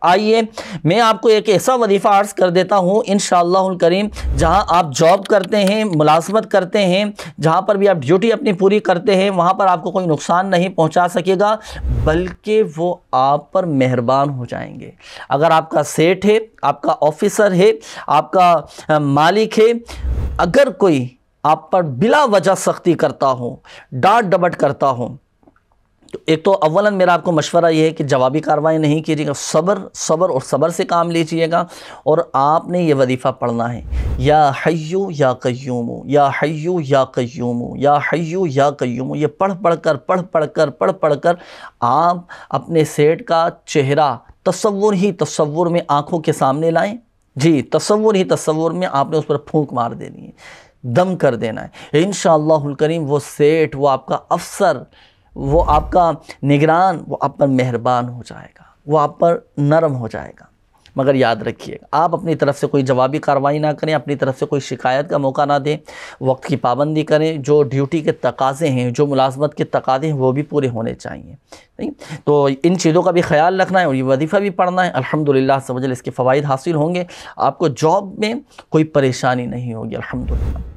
आइए मैं आपको एक ऐसा वजीफ़ा अर्ज़ कर देता हूँ इंशाअल्लाहुल करीम, जहाँ आप जॉब करते हैं, मुलाज़मत करते हैं, जहाँ पर भी आप ड्यूटी अपनी पूरी करते हैं, वहाँ पर आपको कोई नुकसान नहीं पहुँचा सकेगा, बल्कि वो आप पर मेहरबान हो जाएंगे। अगर आपका सेठ है, आपका ऑफिसर है, आपका मालिक है, अगर कोई आप पर बिला वजह सख्ती करता हो, डांट डपट करता हो, तो एक तो अव्वलन मेरा आपको मशवरा ये है कि जवाबी कार्रवाई नहीं कीजिएगा, सब्र और सब्र से काम लीजिएगा। और आपने ये वजीफ़ा पढ़ना है, या हय्यू या कय्यूमु, या हय्यू या कय्यूमु, या हय्यू या कय्यूमु। ये पढ़ पढ़ कर आप अपने सेठ का चेहरा तसव्वुर में आँखों के सामने लाएँ। जी, तसव्वुर में आपने उस पर फूंक मार देनी है, दम कर देना है। इंशाअल्लाहुल करीम वो सेठ, वो आपका अफसर, वो आपका निगरान, वो आप पर मेहरबान हो जाएगा, वो आप पर नरम हो जाएगा। मगर याद रखिएगा, आप अपनी तरफ से कोई जवाबी कार्रवाई ना करें, अपनी तरफ से कोई शिकायत का मौका ना दें, वक्त की पाबंदी करें। जो ड्यूटी के तकाज़े हैं, जो मुलाजमत के तकाज़े हैं, वो भी पूरे होने चाहिए। नहीं तो इन चीज़ों का भी ख्याल रखना है और ये वजीफ़ा भी पढ़ना है। अल्हम्दुलिल्लाह अज़्ज़ व जल इसके फ़वाइद हासिल होंगे, आपको जॉब में कोई परेशानी नहीं होगी अल्हम्दुलिल्लाह।